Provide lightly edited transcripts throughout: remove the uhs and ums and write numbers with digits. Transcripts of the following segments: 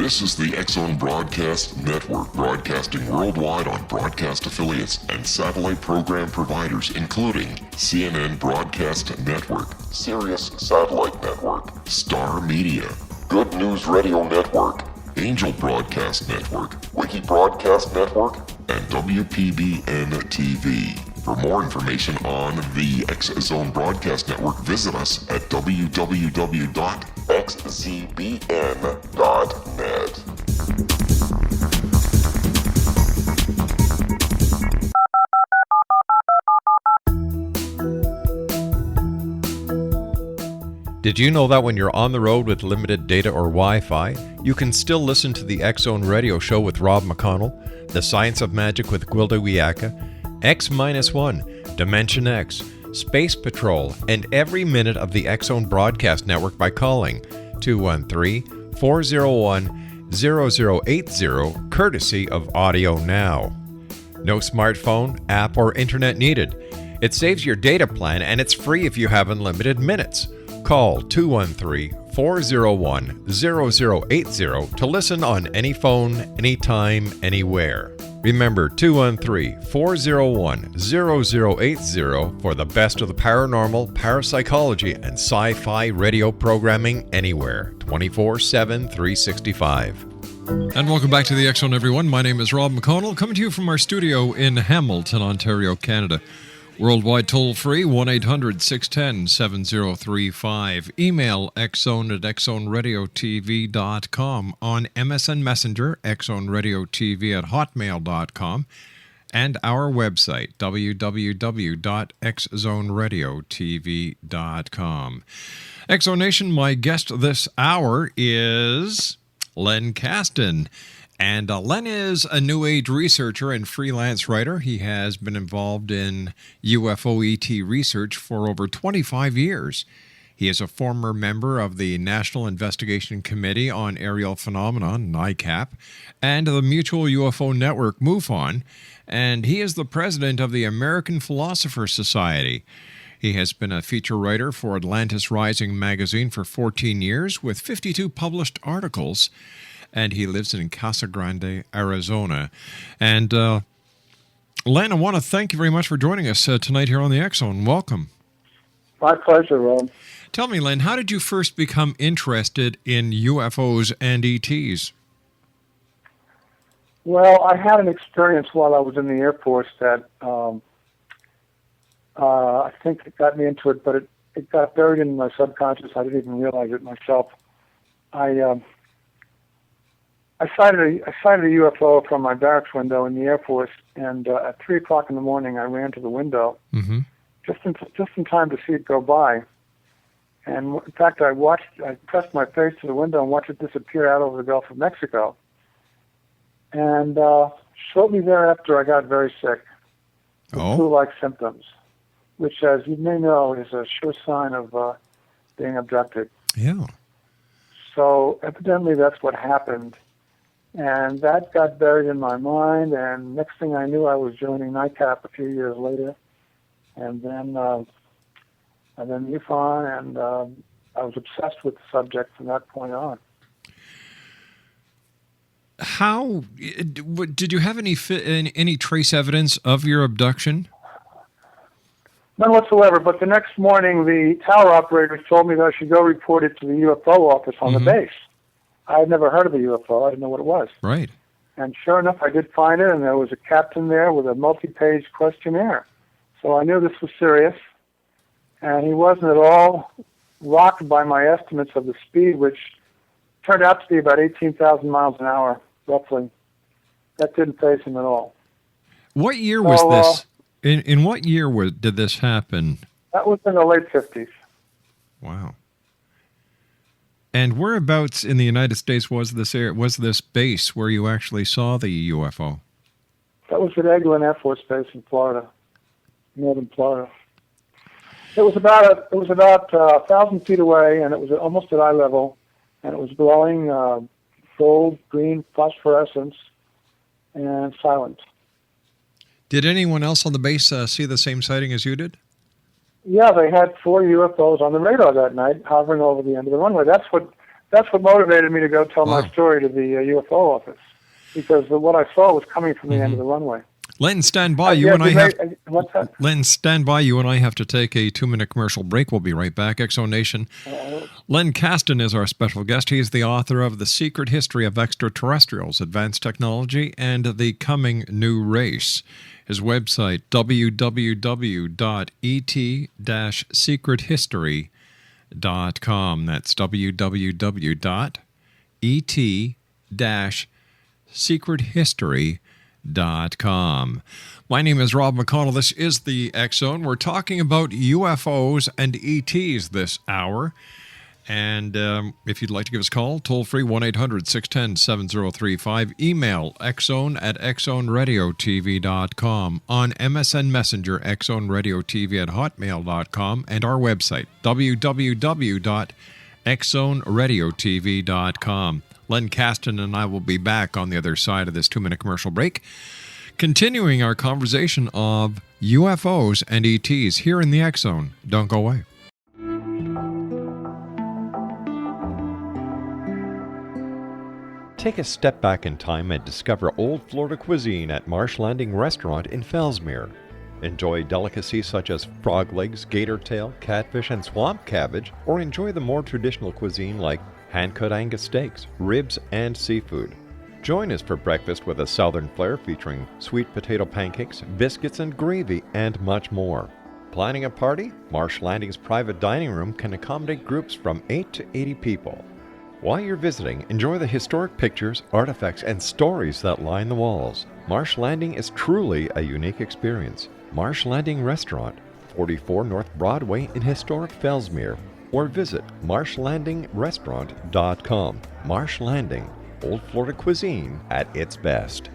This is the X-Zone Broadcast Network, broadcasting worldwide on broadcast affiliates and satellite program providers, including CNN Broadcast Network, Sirius Satellite Network, Star Media, Good News Radio Network, Angel Broadcast Network, Wiki Broadcast Network, and WPBN TV. For more information on the X-Zone Broadcast Network, visit us at www.xzbn.net. Did you know that when you're on the road with limited data or Wi-Fi, you can still listen to the X-Zone Radio Show with Rob McConnell, The Science of Magic with Gwilda Wiyaka, X-1, Dimension X, Space Patrol, and every minute of the X-Zone Broadcast Network by calling 213-401-0080, courtesy of Audio Now. No smartphone, app, or internet needed. It saves your data plan and it's free if you have unlimited minutes. Call 213-401-0080 to listen on any phone, anytime, anywhere. Remember 213-401-0080 for the best of the paranormal, parapsychology, and sci-fi radio programming anywhere, 24/7, 365. And welcome back to the X-Zone, everyone. My name is Rob McConnell, coming to you from our studio in Hamilton, Ontario, Canada. Worldwide toll-free, 1-800-610-7035. Email xzone@xzoneradiotv.com. On MSN Messenger, xzoneradiotv@hotmail.com. And our website, www.xzoneradiotv.com. X-Zone Nation, my guest this hour is Len Kasten. And Len is a New Age researcher and freelance writer. He has been involved in UFO ET research for over 25 years. He is a former member of the National Investigation Committee on Aerial Phenomena, NICAP, and the Mutual UFO Network, MUFON, and he is the president of the American Philosopher Society. He has been a feature writer for Atlantis Rising magazine for 14 years with 52 published articles. And he lives in Casa Grande, Arizona. And Len, I want to thank you very much for joining us tonight here on the X-Zone. Welcome. My pleasure, Rob. Tell me, Len, how did you first become interested in UFOs and ETs? Well, I had an experience while I was in the Air Force that I think it got me into it, but it got buried in my subconscious. I didn't even realize it myself. I sighted a UFO from my barracks window in the Air Force, and at 3 o'clock in the morning, I ran to the window, just in time to see it go by. And in fact, I pressed my face to the window and watched it disappear out over the Gulf of Mexico. And shortly thereafter, I got very sick with flu-like symptoms, which, as you may know, is a sure sign of being abducted. Yeah. So evidently, that's what happened. And that got buried in my mind, and next thing I knew, I was joining NICAP a few years later, and then MUFON, and I was obsessed with the subject from that point on. How did you have any trace evidence of your abduction? None whatsoever, but the next morning, the tower operators told me that I should go report it to the UFO office on the base. I had never heard of a UFO. I didn't know what it was. Right. And sure enough, I did find it, and there was a captain there with a multi-page questionnaire. So I knew this was serious, and he wasn't at all rocked by my estimates of the speed, which turned out to be about 18,000 miles an hour, roughly. That didn't faze him at all. What year was this? In what year did this happen? That was in the late 50s. Wow. And whereabouts in the United States was this base where you actually saw the UFO? That was at Eglin Air Force Base in Florida, northern Florida. It was about 1,000 feet away, and it was almost at eye level, and it was glowing gold, green phosphorescence, and silent. Did anyone else on the base see the same sighting as you did? Yeah, they had 4 UFOs on the radar that night hovering over the end of the runway. That's what that's what motivated me to go tell Wow. my story to the UFO office, because what I saw was coming from the end of the runway. Len, stand by. What's that? Len, stand by. You and I have to take a 2-minute commercial break. We'll be right back. Exonation. Len Kasten is our special guest. He is the author of The Secret History of Extraterrestrials, Advanced Technology, and the Coming New Race. His website, www.et-secrethistory.com. That's www.et-secrethistory.com. My name is Rob McConnell. This is the X Zone. We're talking about UFOs and ETs this hour. And if you'd like to give us a call, toll free 1-800-610-7035. Email xzone@xzoneradiotv.com. On MSN Messenger, xzoneradiotv@hotmail.com. And our website, www.xzoneradiotv.com. Len Kasten and I will be back on the other side of this 2-minute commercial break, continuing our conversation of UFOs and ETs here in the X Zone. Don't go away. Take a step back in time and discover old Florida cuisine at Marsh Landing Restaurant in Fellsmere. Enjoy delicacies such as frog legs, gator tail, catfish, and swamp cabbage, or enjoy the more traditional cuisine like hand-cut Angus steaks, ribs, and seafood. Join us for breakfast with a southern flair featuring sweet potato pancakes, biscuits and gravy, and much more. Planning a party? Marsh Landing's private dining room can accommodate groups from 8 to 80 people. While you're visiting, enjoy the historic pictures, artifacts, and stories that line the walls. Marsh Landing is truly a unique experience. Marsh Landing Restaurant, 44 North Broadway in historic Fellsmere, or visit marshlandingrestaurant.com. Marsh Landing, old Florida cuisine at its best.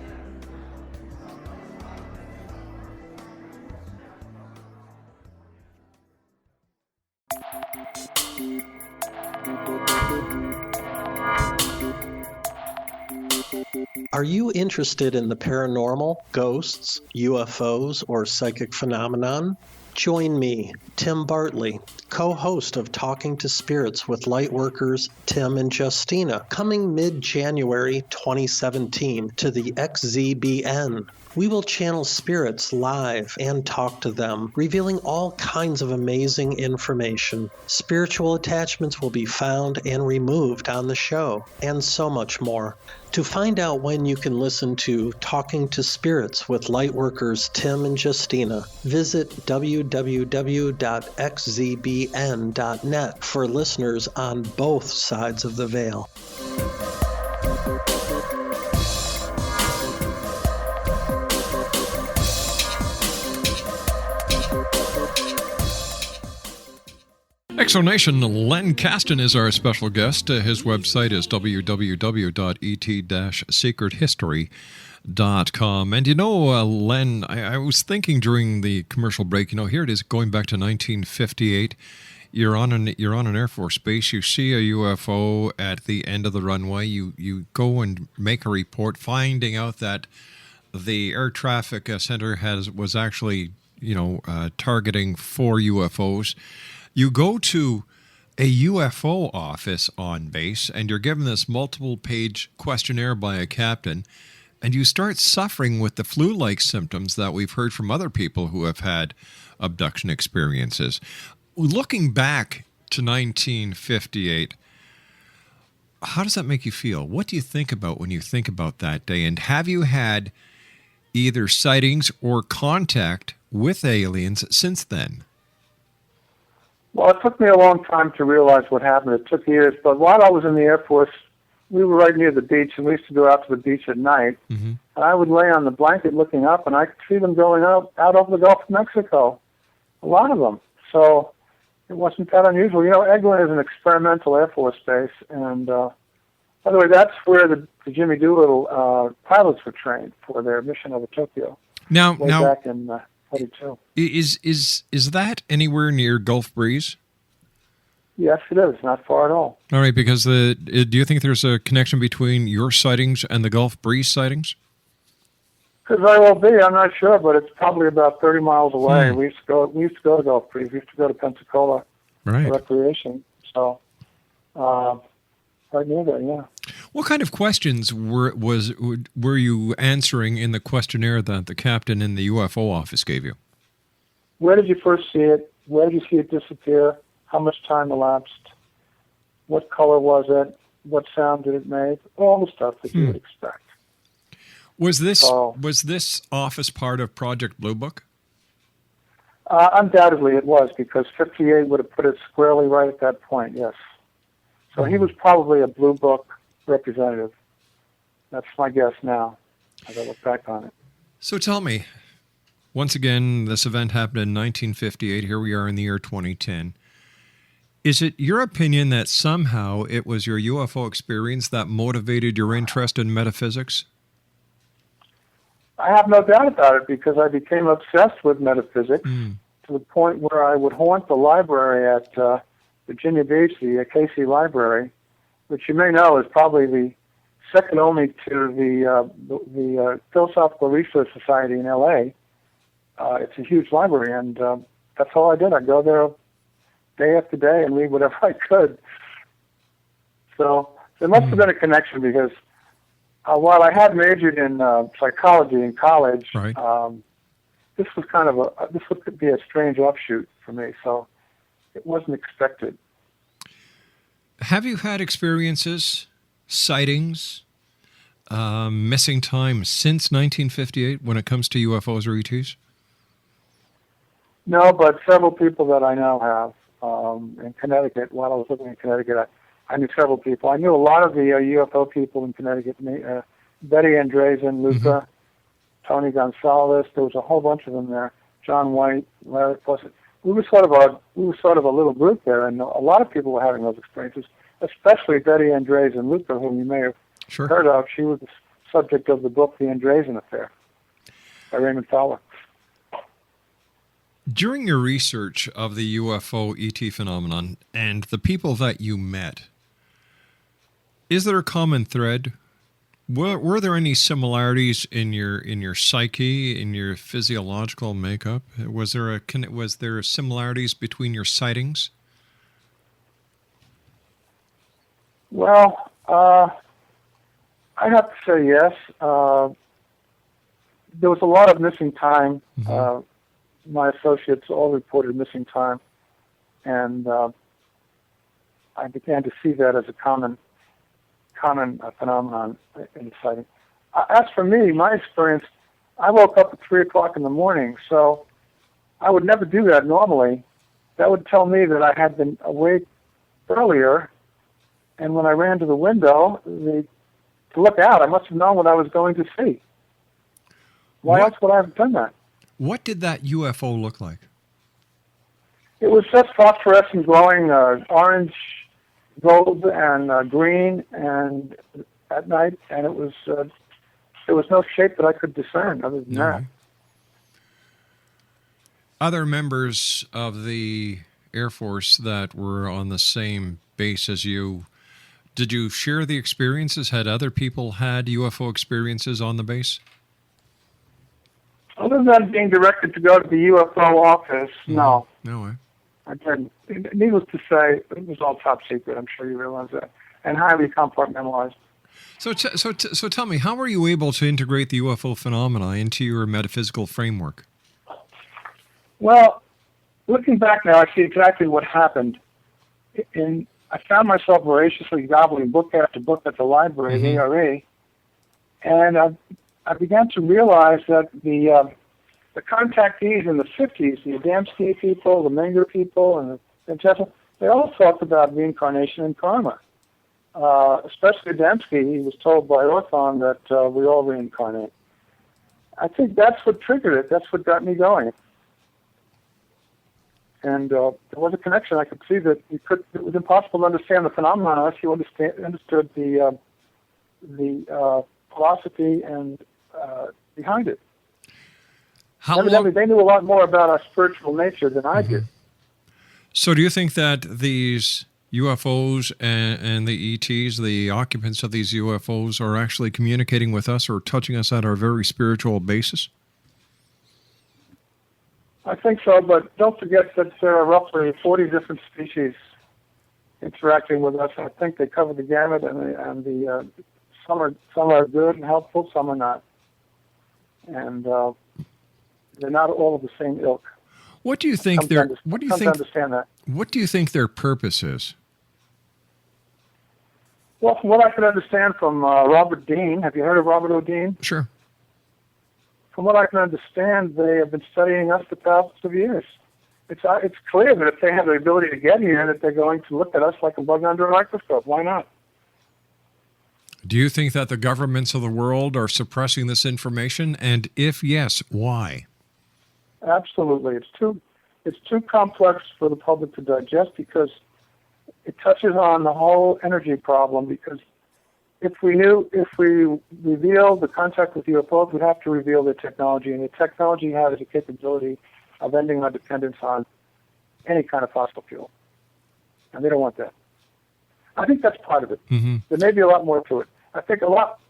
Are you interested in the paranormal, ghosts, UFOs, or psychic phenomenon? Join me, Tim Bartley, co-host of Talking to Spirits with Lightworkers Tim and Justina, coming mid-January 2017 to the XZBN. We will channel spirits live and talk to them, revealing all kinds of amazing information. Spiritual attachments will be found and removed on the show, and so much more. To find out when you can listen to Talking to Spirits with Lightworkers Tim and Justina, visit www.xzbn.net for listeners on both sides of the veil. Exonation, Len Kasten is our special guest. His website is www.et-secrethistory.com. And Len, I was thinking during the commercial break, here it is going back to 1958. You're on an Air Force base. You see a UFO at the end of the runway. You go and make a report, finding out that the air traffic center was actually targeting 4 UFOs. You go to a UFO office on base, and you're given this multiple-page questionnaire by a captain, and you start suffering with the flu-like symptoms that we've heard from other people who have had abduction experiences. Looking back to 1958, how does that make you feel? What do you think about when you think about that day? And have you had either sightings or contact with aliens since then? Well, it took me a long time to realize what happened. It took years, but while I was in the Air Force, we were right near the beach, and we used to go out to the beach at night. Mm-hmm. And I would lay on the blanket looking up, and I could see them going out over the Gulf of Mexico, a lot of them. So it wasn't that unusual. Eglin is an experimental Air Force base, and by the way, that's where the Jimmy Doolittle pilots were trained for their mission over Tokyo. Now, back in 42. Is that anywhere near Gulf Breeze? Yes, it is. Not far at all. All right, because do you think there's a connection between your sightings and the Gulf Breeze sightings? Could very well be. I'm not sure, but it's probably about 30 miles away. We used to go to Gulf Breeze. We used to go to Pensacola for recreation. So, right near there, yeah. What kind of questions were you answering in the questionnaire that the captain in the UFO office gave you? Where did you first see it? Where did you see it disappear? How much time elapsed? What color was it? What sound did it make? All the stuff that you would expect. Was this office part of Project Blue Book? Undoubtedly it was, because 58 would have put it squarely right at that point, yes. So he was probably a Blue Book representative. That's my guess now, as I look back on it. So tell me, once again, this event happened in 1958. Here we are in the year 2010. Is it your opinion that somehow it was your UFO experience that motivated your interest in metaphysics? I have no doubt about it, because I became obsessed with metaphysics to the point where I would haunt the library at Virginia Beach, the Casey Library, which you may know is probably the second only to the Philosophical Research Society in L.A. It's a huge library, and that's all I did. I'd go there day after day and read whatever I could. So there must have been a connection, because while I had majored in psychology in college, right. This was this would be a strange offshoot for me, so it wasn't expected. Have you had experiences, sightings, missing time since 1958 when it comes to UFOs or ETs? No, but several people that I know have. In Connecticut, while I was living in Connecticut, I knew several people. I knew a lot of the UFO people in Connecticut, Betty Andreessen, Luca, Tony Gonzalez. There was a whole bunch of them there. John White, Larry Fawcett. We were sort of a little group there, and a lot of people were having those experiences, especially Betty Andreessen Luca, whom you may have heard of. She was the subject of the book The Andreessen Affair by Raymond Fowler. During your research of the UFO ET phenomenon and the people that you met, is there a common thread? Were there any similarities in your psyche, in your physiological makeup? Was there similarities between your sightings? Well, I'd have to say yes. There was a lot of missing time. My associates all reported missing time, and I began to see that as a common phenomenon in the sighting. As for me, my experience, I woke up at 3 o'clock in the morning, so I would never do that normally. That would tell me that I had been awake earlier, and when I ran to the window to look out, I must have known what I was going to see. Why else would I have done that? What did that UFO look like? It was just phosphorescent glowing orange, gold, and green, and at night, and it was there was no shape that I could discern other than that. Other members of the Air Force that were on the same base as you, did you share the experiences? Had other people had UFO experiences on the base? Other than being directed to go to the UFO office, no. No way. I didn't. Needless to say, it was all top secret. I'm sure you realize that, and highly compartmentalized. So tell me, how were you able to integrate the UFO phenomena into your metaphysical framework? Well, looking back now, I see exactly what happened. I found myself voraciously gobbling book after book at the library, the ARE, and I began to realize that the contactees in the 50s, the Adamski people, the Menger people, and the Tesla, they all talked about reincarnation and karma. Especially Adamski, he was told by Orthon that we all reincarnate. I think that's what triggered it. That's what got me going. And there was a connection. I could see that it was impossible to understand the phenomenon unless you understood the philosophy and behind it. Evidently, they knew a lot more about our spiritual nature than I did. So do you think that these UFOs and the ETs, the occupants of these UFOs, are actually communicating with us or touching us at our very spiritual basis? I think so, but don't forget that there are roughly 40 different species interacting with us. I think they cover the gamut, and some are good and helpful, some are not, and they're not all of the same ilk. What do you think understand that. What do you think their purpose is? Well, from what I can understand from Robert Dean, have you heard of Robert O. Dean? Sure. From what I can understand, they have been studying us for thousands of years. It's clear that if they have the ability to get here, that they're going to look at us like a bug under a microscope. Why not? Do you think that the governments of the world are suppressing this information? And if yes, why? Absolutely. It's too complex for the public to digest because it touches on the whole energy problem. Because if we reveal the contact with UFOs, we have to reveal their technology, and the technology has the capability of ending our dependence on any kind of fossil fuel. And they don't want that. I think that's part of it. Mm-hmm. There may be a lot more to it. I think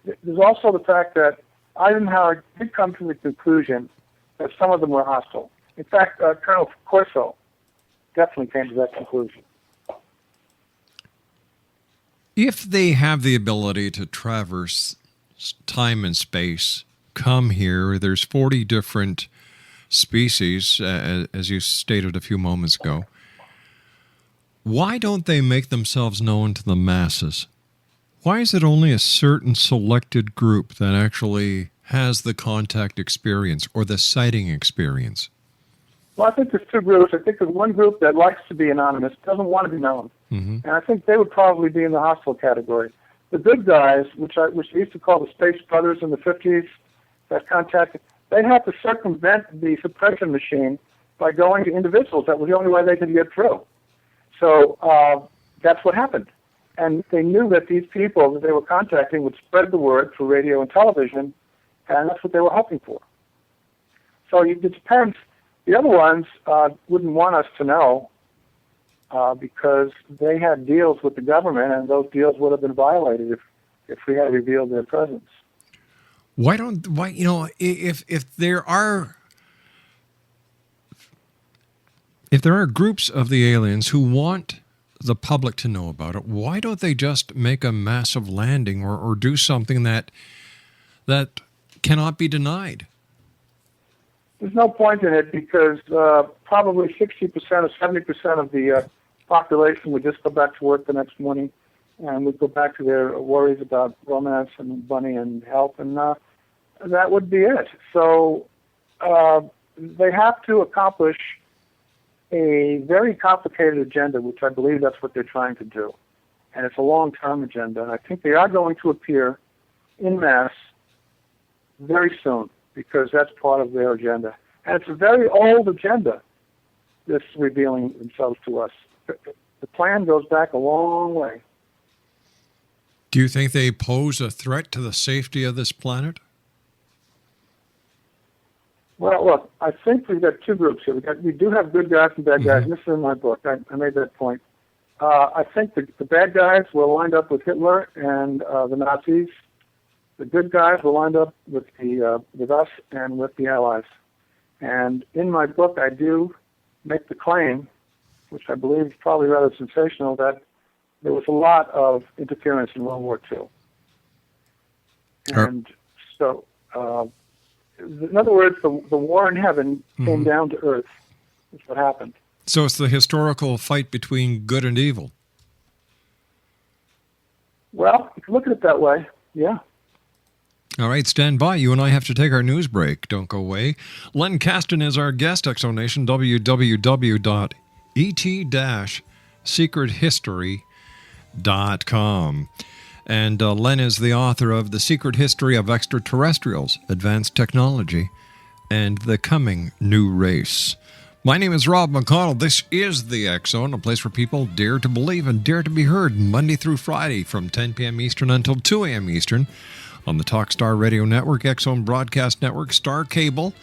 there's also the fact that Eisenhower did come to the conclusion that some of them were hostile. In fact, Colonel Corso definitely came to that conclusion. If they have the ability to traverse time and space, come here, there's 40 different species, as you stated a few moments ago. Why don't they make themselves known to the masses? Why is it only a certain selected group that actually has the contact experience or the sighting experience? Well, I think there's two groups. I think there's one group that likes to be anonymous, doesn't want to be known. Mm-hmm. And I think they would probably be in the hostile category. The good guys, which we used to call the Space Brothers in the 50s, that contacted, they had to circumvent the suppression machine by going to individuals. That was the only way they could get through. So that's what happened. And they knew that these people that they were contacting would spread the word through radio and television, and that's what they were hoping for. So it depends. The other ones wouldn't want us to know because they had deals with the government, and those deals would have been violated if we had revealed their presence. If there are groups of the aliens who want the public to know about it, why don't they just make a massive landing or do something that cannot be denied? There's no point in it because probably 60% or 70% of the population would just go back to work the next morning and would go back to their worries about romance and money and health, and that would be it. So they have to accomplish a very complicated agenda, which I believe that's what they're trying to do. And it's a long-term agenda. And I think they are going to appear en masse very soon because that's part of their agenda. And it's a very old agenda that's revealing themselves to us. The plan goes back a long way. Do you think they pose a threat to the safety of this planet? Well, look, I think we've got two groups here. We do have good guys and bad guys. Mm-hmm. This is in my book. I made that point. I think the bad guys were lined up with Hitler and the Nazis. The good guys were lined up with us and with the Allies. And in my book, I do make the claim, which I believe is probably rather sensational, that there was a lot of interference in World War II. And so, in other words, the war in heaven came down to earth. That's what happened. So it's the historical fight between good and evil. Well, if you look at it that way, yeah. All right, stand by. You and I have to take our news break. Don't go away. Len Kasten is our guest, Exonation, www.et-secrethistory.com. And Len is the author of The Secret History of Extraterrestrials, Advanced Technology, and the Coming New Race. My name is Rob McConnell. This is The X Zone, a place where people dare to believe and dare to be heard Monday through Friday from 10 p.m. Eastern until 2 a.m. Eastern on the Talkstar Radio Network, X Zone Broadcast Network, Star Cable,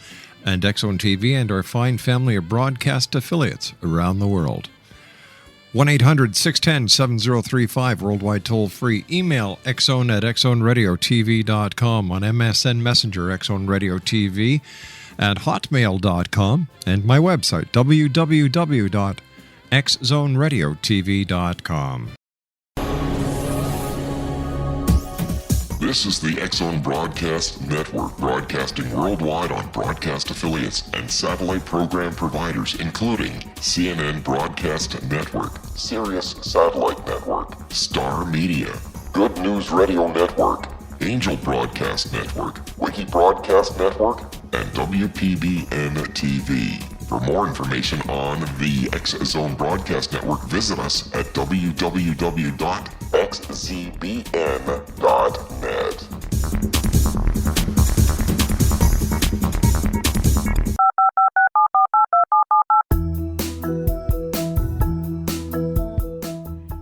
and X Zone TV, and our fine family of broadcast affiliates around the world. 1-800-610-7035, worldwide toll-free. Email xzone@xzoneradiotv.com, on MSN Messenger, xzoneradiotv, at hotmail.com, and my website, www.xzoneradiotv.com. xzoneradiotv.com. This is the X-Zone Broadcast Network, broadcasting worldwide on broadcast affiliates and satellite program providers, including CNN Broadcast Network, Sirius Satellite Network, Star Media, Good News Radio Network, Angel Broadcast Network, Wiki Broadcast Network, and WPBN TV. For more information on the X-Zone Broadcast Network, visit us at www.xzbn.net.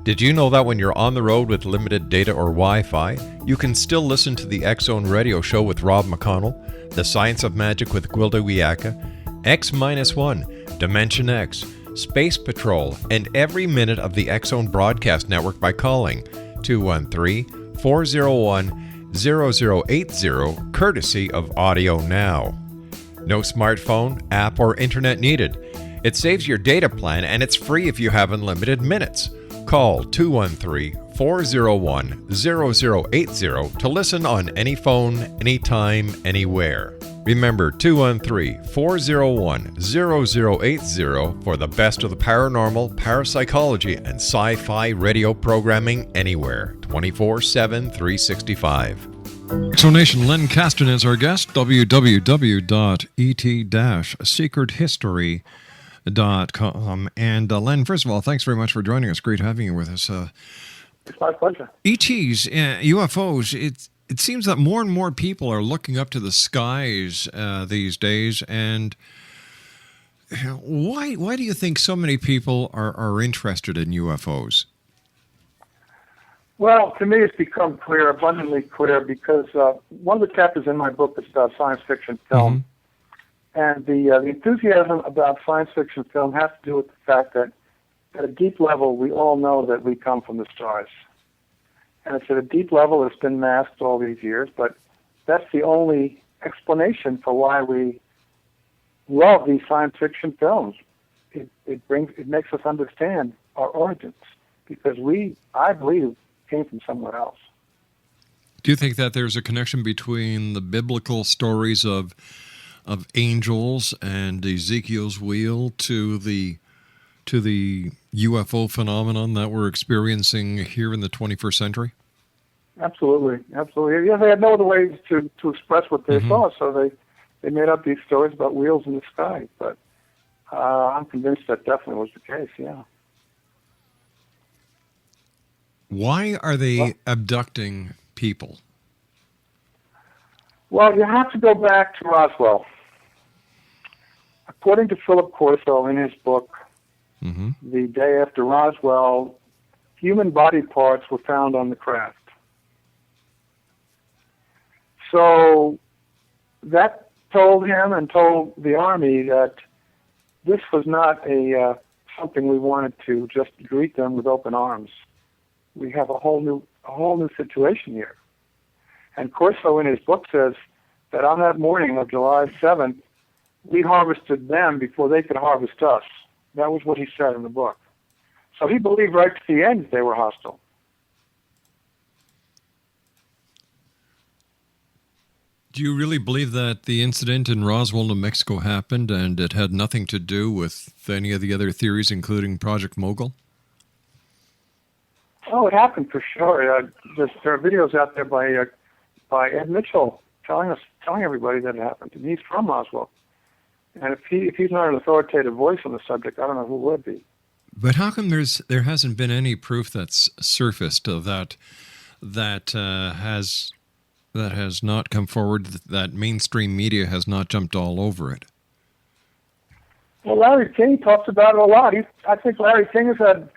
Did you know that when you're on the road with limited data or Wi-Fi, you can still listen to the X-Zone Radio Show with Rob McConnell, The Science of Magic with Gwilda Wiyaka, X-1, Dimension X, Space Patrol, and every minute of the X-Zone Broadcast Network by calling 213-401-0080, courtesy of Audio Now. No smartphone, app, or internet needed. It saves your data plan and it's free if you have unlimited minutes. Call 213-401-0080 to listen on any phone, anytime, anywhere. Remember 213-401-0080 for the best of the paranormal, parapsychology, and sci-fi radio programming anywhere, 24/7, 365. Exonation Len Kasten is our guest, www.et-secrethistory.com. And Len, first of all, thanks very much for joining us. Great having you with us. It's my pleasure. ETs, UFOs, it seems that more and more people are looking up to the skies these days. And why do you think so many people are interested in UFOs? Well, to me, it's become clear, abundantly clear, because one of the chapters in my book is about science fiction film. And the enthusiasm about science fiction film has to do with the fact that at a deep level, we all know that we come from the stars. And it's at a deep level that's been masked all these years, but that's the only explanation for why we love these science fiction films. It makes us understand our origins, because I believe, came from somewhere else. Do you think that there's a connection between the biblical stories of angels and Ezekiel's wheel to the UFO phenomenon that we're experiencing here in the 21st century? Absolutely, absolutely. Yeah, they had no other ways to express what they saw, so they made up these stories about wheels in the sky. But I'm convinced that definitely was the case, yeah. Why are they abducting people? Well, you have to go back to Roswell. According to Philip Corso in his book, the day after Roswell, human body parts were found on the craft. So that told him and told the Army that this was not something we wanted to just greet them with open arms. We have a whole new situation here. And Corso in his book says that on that morning of July 7th, we harvested them before they could harvest us. That was what he said in the book. So he believed right to the end they were hostile. Do you really believe that the incident in Roswell, New Mexico happened and it had nothing to do with any of the other theories, including Project Mogul? Oh, it happened for sure. There are videos out there by Ed Mitchell telling everybody that it happened. And he's from Roswell. And if he's not an authoritative voice on the subject, I don't know who would be. But how come there hasn't been any proof that's surfaced of that has not come forward, that mainstream media has not jumped all over it? Well, Larry King talks about it a lot. I think Larry King has had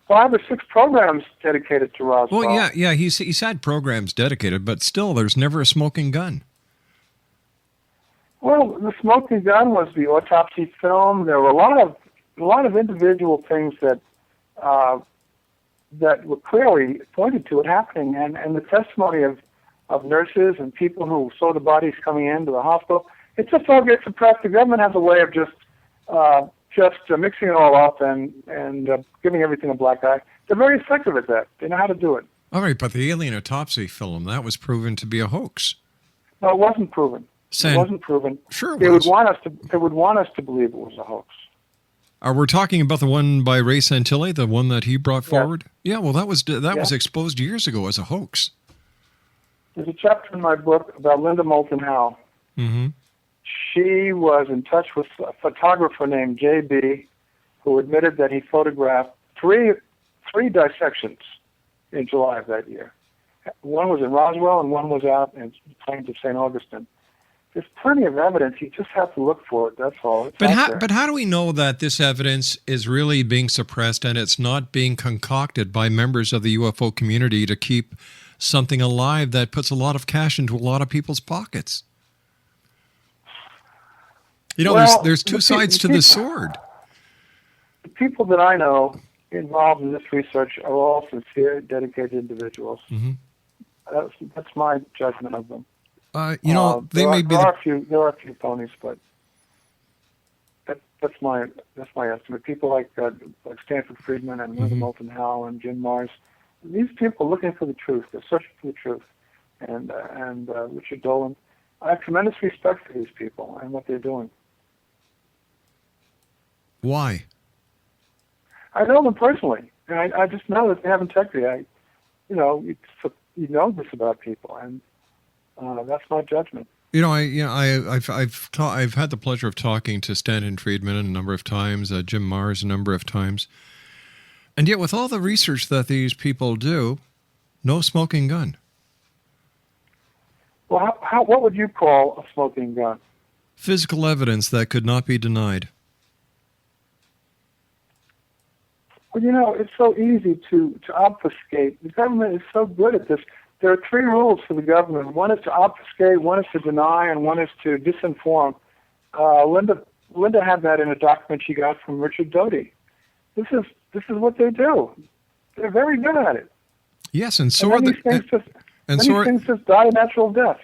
5 or 6 programs dedicated to Roswell. Well, yeah, he's had programs dedicated, but still, there's never a smoking gun. Well, the smoking gun was the autopsy film. There were a lot of individual things that were clearly pointed to it happening, and the testimony of nurses and people who saw the bodies coming into the hospital. It just all gets suppressed. The government has a way of just just mixing it all up and giving everything a black eye. They're very effective at that. They know how to do it. All right, but the alien autopsy film, that was proven to be a hoax. No, it wasn't proven. It wasn't proven. Sure, They would want us to believe it was a hoax. Are we talking about the one by Ray Santilli, the one that he brought forward? Yeah, well, that was exposed years ago as a hoax. There's a chapter in my book about Linda Moulton Howe. Mm-hmm. She was in touch with a photographer named J.B., who admitted that he photographed three dissections in July of that year. One was in Roswell, and one was out in plains of St. Augustine. There's plenty of evidence. You just have to look for it. That's all. But how do we know that this evidence is really being suppressed and it's not being concocted by members of the UFO community to keep something alive that puts a lot of cash into a lot of people's pockets? You know, well, there's two sides to the sword. The people that I know involved in this research are all sincere, dedicated individuals. Mm-hmm. That's my judgment of them. They may be. There are a few ponies, but that's my estimate. People like Stanford Friedman and Linda Moulton Howe and Jim Mars. These people are looking for the truth. They're searching for the truth. And Richard Dolan. I have tremendous respect for these people and what they're doing. Why? I know them personally, and I just know that they have integrity. You know this about people, and that's my judgment. I've had the pleasure of talking to Stanton Friedman a number of times, Jim Mars a number of times, and yet with all the research that these people do, no smoking gun. Well, what would you call a smoking gun? Physical evidence that could not be denied. Well, it's so easy to obfuscate. The government is so good at this. There are three rules for the government. One is to obfuscate, one is to deny, and one is to disinform. Linda had that in a document she got from Richard Doty. This is what they do. They're very good at it. Yes, and so are these things just die a natural death,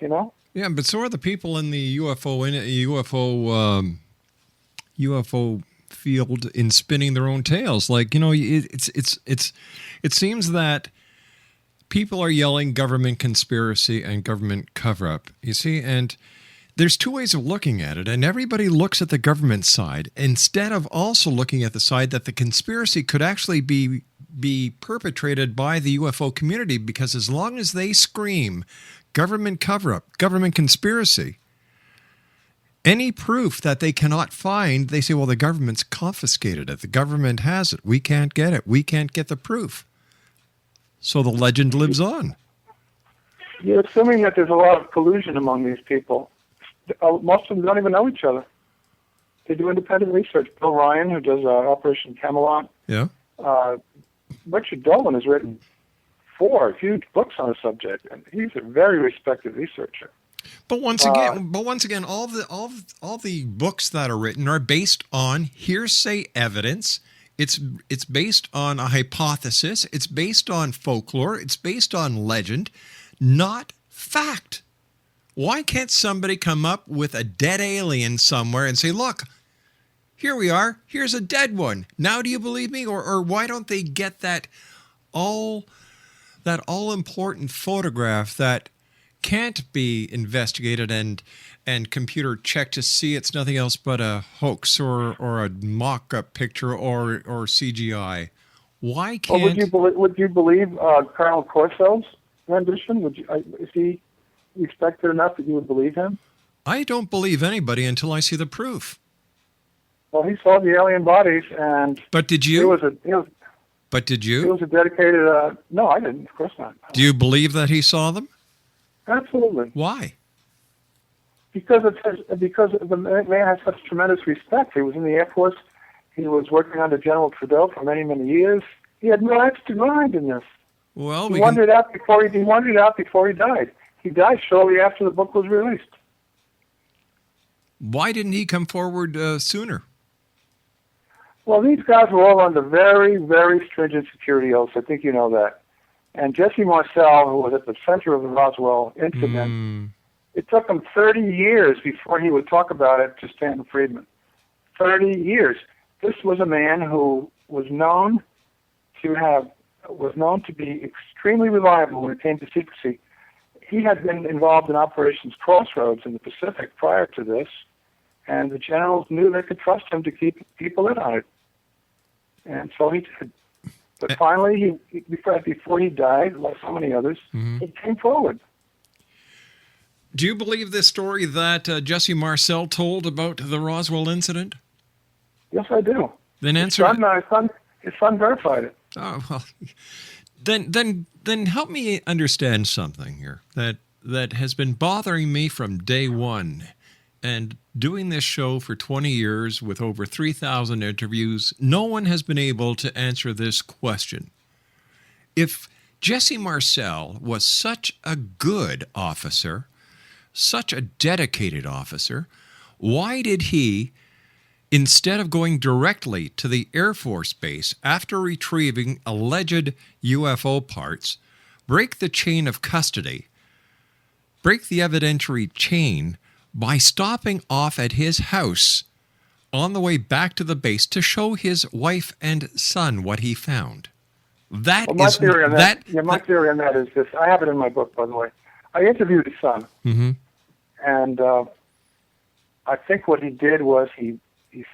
Yeah, but so are the people in the UFO field in spinning their own tales. Like, it seems that people are yelling government conspiracy and government cover-up, you see, and there's two ways of looking at it, and everybody looks at the government side instead of also looking at the side that the conspiracy could actually be perpetrated by the UFO community, because as long as they scream government cover-up, government conspiracy, any proof that they cannot find, they say, well, the government's confiscated it. The government has it. We can't get it. We can't get the proof. So the legend lives on. You're assuming that there's a lot of collusion among these people. Most of them don't even know each other. They do independent research. Bill Ryan, who does Operation Camelot. Yeah. Richard Dolan has written 4 huge books on the subject, and he's a very respected researcher. But once again, all the books that are written are based on hearsay evidence. It's based on a hypothesis. It's based on folklore. It's based on legend, not fact. Why can't somebody come up with a dead alien somewhere and say, look, here we are. Here's a dead one. Now do you believe me? Or why don't they get that all-important photograph that can't be investigated and computer checked to see it's nothing else but a hoax or a mock-up picture or CGI? Why can't... Would you believe Colonel Corso's rendition? Is he respected enough that you would believe him? I don't believe anybody until I see the proof. Well, he saw the alien bodies, and... But did you? But did you? He was a dedicated... no, I didn't. Of course not. Do you believe that he saw them? Absolutely. Why? Because the man has such tremendous respect. He was in the Air Force. He was working under General Trudeau for many, many years. He had no axe to grind in this. Well, he wandered out before he died. He died shortly after the book was released. Why didn't he come forward sooner? Well, these guys were all under very, very stringent security oaths. I think you know that. And Jesse Marcel, who was at the center of the Roswell incident, it took him 30 years before he would talk about it to Stanton Friedman. 30 years. this was a man who was known to be extremely reliable when it came to secrecy. He had been involved in Operations Crossroads in the Pacific prior to this, and the generals knew they could trust him to keep people in on it. And so he did. But finally, before he died, like so many others, he came forward. Do you believe this story that Jesse Marcel told about the Roswell incident? Yes, I do. Then answer. His son verified it. Oh, well, then help me understand something here that has been bothering me from day one. And doing this show for 20 years with over 3,000 interviews, no one has been able to answer this question. If Jesse Marcel was such a good officer, such a dedicated officer, why did he, instead of going directly to the Air Force Base after retrieving alleged UFO parts, break the chain of custody, break the evidentiary chain by stopping off at his house on the way back to the base to show his wife and son what he found? My theory on that is this. I have it in my book, by the way. I interviewed his son, and I think what he did was he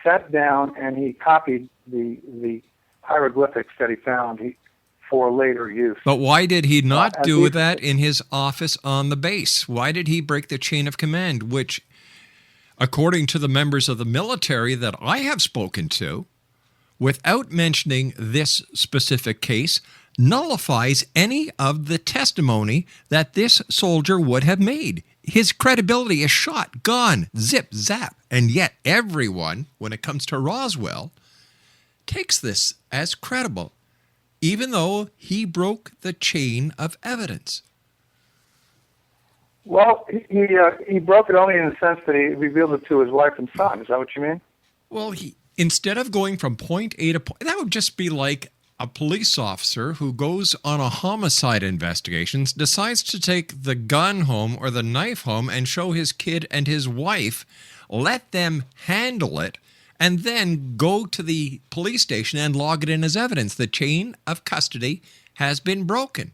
sat down and he copied the hieroglyphics that he found for later use. But why did he not do that in his office on the base? Why did he break the chain of command, which, according to the members of the military that I have spoken to, without mentioning this specific case, nullifies any of the testimony that this soldier would have made? His credibility is shot, gone, zip, zap. And yet everyone, when it comes to Roswell, takes this as credible, even though he broke the chain of evidence. Well, he broke it only in the sense that he revealed it to his wife and son. Is that what you mean? Well, instead of going from point A to point, that would just be like a police officer who goes on a homicide investigation, decides to take the gun home or the knife home and show his kid and his wife, let them handle it, and then go to the police station and log it in as evidence. The chain of custody has been broken.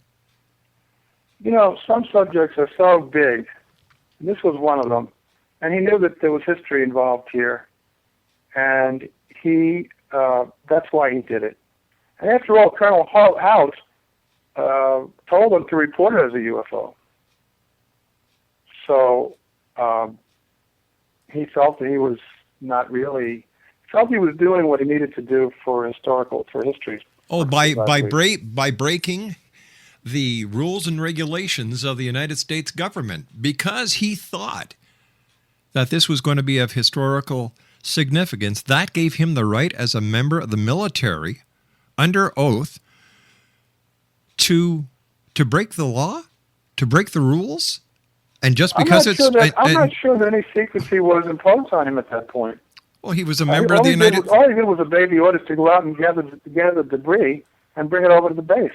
You know, some subjects are so big, and this was one of them, and he knew that there was history involved here, and that's why he did it. And after all, Colonel House told him to report it as a UFO. So he felt that he was not really, felt he was doing what he needed to do for history. Oh, by breaking the rules and regulations of the United States government, because he thought that this was going to be of historical significance. That gave him the right as a member of the military under oath to break the law, to break the rules, and just because I'm not sure that any secrecy was imposed on him at that point. Well, he was a member of the United. All he did was obey the orders to go out and gather the debris and bring it over to the base.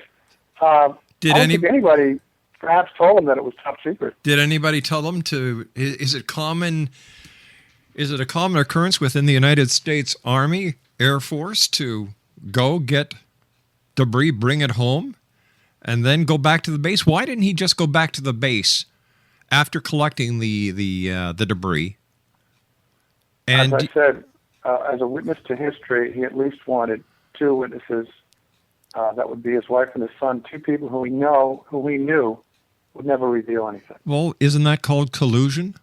I don't think anybody perhaps told him that it was top secret. Did anybody tell him to? Is it a common occurrence within the United States Army, Air Force to go get debris, bring it home, and then go back to the base? Why didn't he just go back to the base after collecting the debris? And as I said, as a witness to history, he at least wanted two witnesses. That would be his wife and his son, two people who he knew would never reveal anything. Well, isn't that called collusion?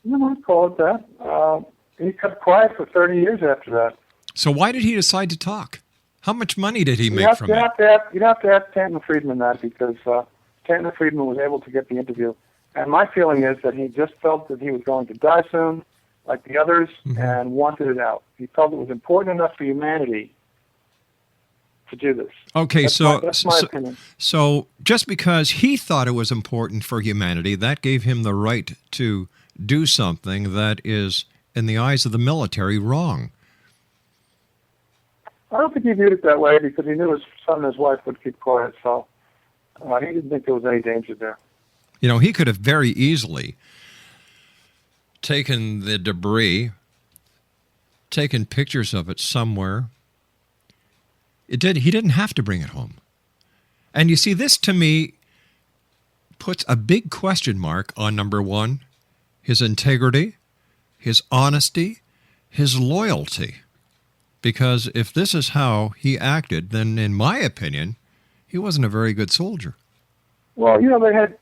You might call it that. He kept quiet for 30 years after that. So why did he decide to talk? How much money did he make from it? You'd have to ask Stanton Friedman that, because Stanton Friedman was able to get the interview. And my feeling is that he just felt that he was going to die soon, like the others, and wanted it out. He felt it was important enough for humanity to do this. Okay, that's my opinion. So just because he thought it was important for humanity, that gave him the right to do something that is, in the eyes of the military, wrong. I don't think he viewed it that way, because he knew his son and his wife would keep quiet, so he didn't think there was any danger there. You know, he could have very easily taken the debris, taken pictures of it somewhere. He didn't have to bring it home. And you see, this to me puts a big question mark on, number one, his integrity, his honesty, his loyalty. Because if this is how he acted, then in my opinion, he wasn't a very good soldier. Well, he had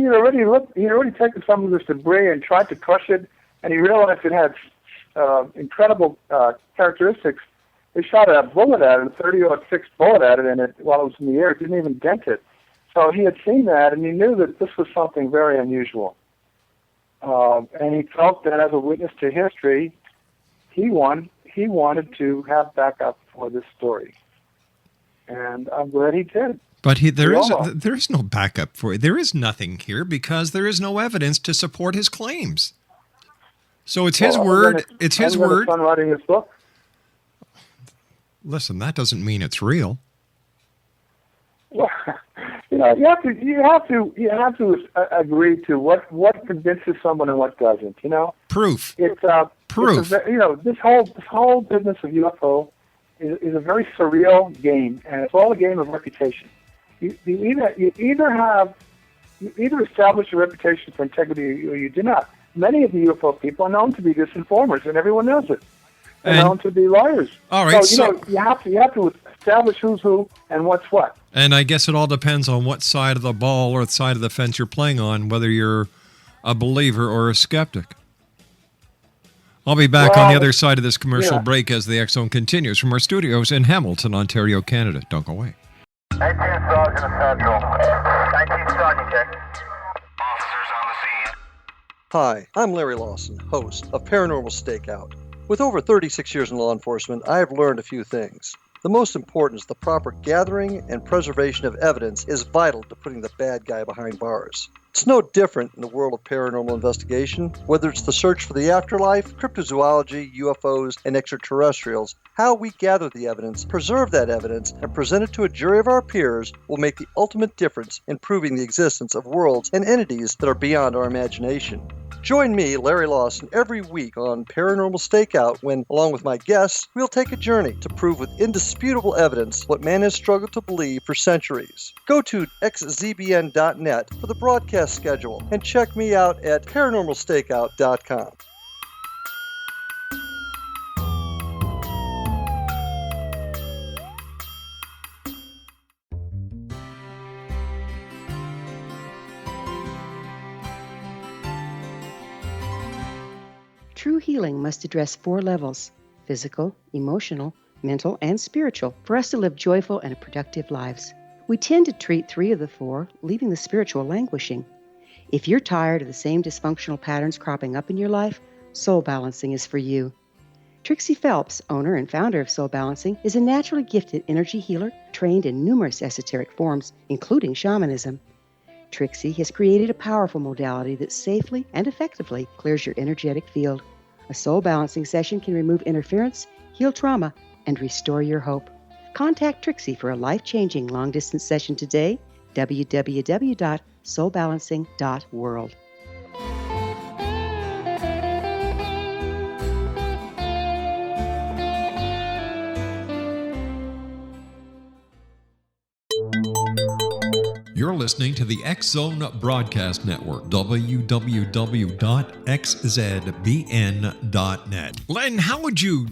already taken some of this debris and tried to crush it, and he realized it had incredible characteristics. They shot a bullet at it, a 30-06 bullet at it, and while it was in the air, it didn't even dent it. So he had seen that, and he knew that this was something very unusual. And he felt that as a witness to history, he wanted to have backup for this story. And I'm glad he did. But there is no backup for it. There is nothing here because there is no evidence to support his claims. So it's his word. It's his word. Son writing this book. Listen, that doesn't mean it's real. Well, you have to agree to what convinces someone and what doesn't. Proof. It's proof. This whole business of UFO is a very surreal game, and it's all a game of reputation. You either establish a reputation for integrity or you do not. Many of the UFO people are known to be disinformers, and everyone knows it. They're known to be liars. All right, so you have to establish who's who and what's what. And I guess it all depends on what side of the ball or the side of the fence you're playing on, whether you're a believer or a skeptic. I'll be back on the other side of this commercial break as the X Zone continues from our studios in Hamilton, Ontario, Canada. Don't go away. 18 Sergeant Central. 19 Sergeant, check. Officers on the scene. Hi, I'm Larry Lawson, host of Paranormal Stakeout. With over 36 years in law enforcement, I have learned a few things. The most important is the proper gathering and preservation of evidence is vital to putting the bad guy behind bars. It's no different in the world of paranormal investigation. Whether it's the search for the afterlife, cryptozoology, UFOs, and extraterrestrials, how we gather the evidence, preserve that evidence, and present it to a jury of our peers will make the ultimate difference in proving the existence of worlds and entities that are beyond our imagination. Join me, Larry Lawson, every week on Paranormal Stakeout when, along with my guests, we'll take a journey to prove with indisputable evidence what man has struggled to believe for centuries. Go to xzbn.net for the broadcast schedule and check me out at paranormalstakeout.com. True healing must address 4 levels: physical, emotional, mental, and spiritual, for us to live joyful and productive lives. We tend to treat 3 of the 4, leaving the spiritual languishing. If you're tired of the same dysfunctional patterns cropping up in your life, Soul Balancing is for you. Trixie Phelps, owner and founder of Soul Balancing, is a naturally gifted energy healer trained in numerous esoteric forms, including shamanism. Trixie has created a powerful modality that safely and effectively clears your energetic field. A soul balancing session can remove interference, heal trauma, and restore your hope. Contact Trixie for a life-changing long-distance session today. www.soulbalancing.world. You're listening to the X Zone Broadcast Network, www.xzbn.net. Len, how would you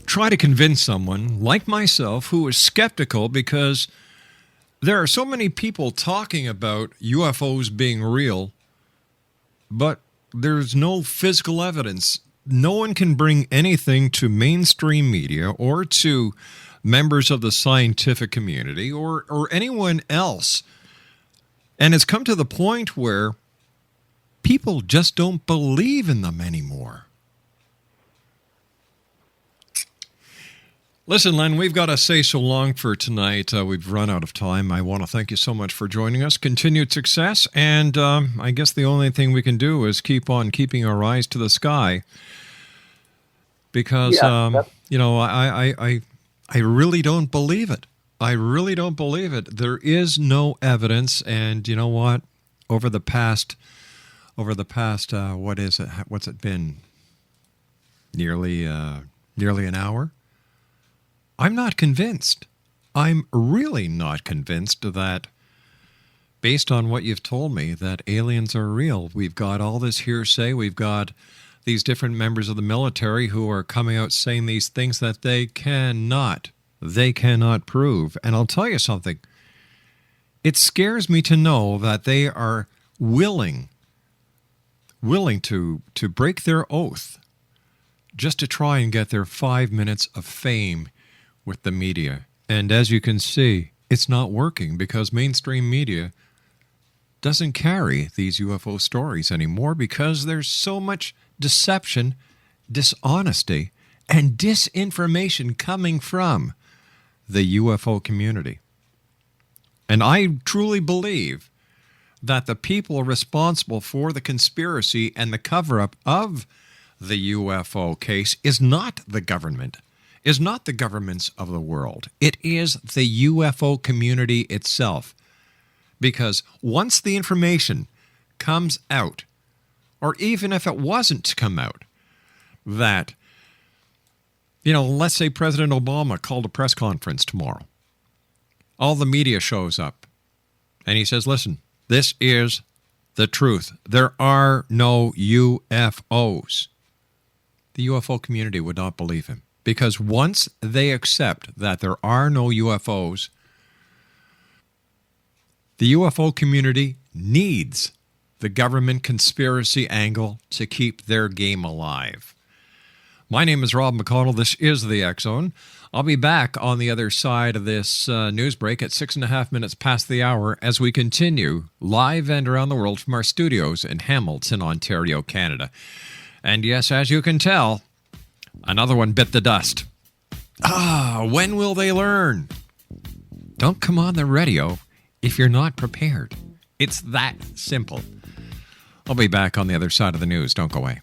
try to convince someone like myself who is skeptical, because there are so many people talking about UFOs being real, but there's no physical evidence. No one can bring anything to mainstream media or to members of the scientific community or anyone else. And it's come to the point where people just don't believe in them anymore. Listen, Len, we've got to say so long for tonight. We've run out of time. I want to thank you so much for joining us. Continued success. And I guess the only thing we can do is keep on keeping our eyes to the sky. Because, I really don't believe it. I really don't believe it. There is no evidence. And you know what? Over the past, what is it? What's it been? nearly an hour. I'm not convinced. I'm really not convinced that, based on what you've told me, that aliens are real. We've got all this hearsay. We've got these different members of the military who are coming out saying these things that they cannot prove. And I'll tell you something. It scares me to know that they are willing to break their oath just to try and get their 5 minutes of fame with the media. And as you can see, it's not working because mainstream media doesn't carry these UFO stories anymore because there's so much deception, dishonesty, and disinformation coming from the UFO community. And I truly believe that the people responsible for the conspiracy and the cover-up of the UFO case is not the government, is not the governments of the world. It is the UFO community itself. Because once the information comes out, or even if it wasn't to come out, that, let's say President Obama called a press conference tomorrow. All the media shows up, and he says, listen, this is the truth. There are no UFOs. The UFO community would not believe him. Because once they accept that there are no UFOs, the UFO community needs the government conspiracy angle to keep their game alive. My name is Rob McConnell. This is the X-Zone. I'll be back on the other side of this news break at 6.5 minutes past the hour as we continue live and around the world from our studios in Hamilton, Ontario, Canada. And yes, as you can tell, another one bit the dust. When will they learn? Don't come on the radio if you're not prepared. It's that simple. I'll be back on the other side of the news. Don't go away.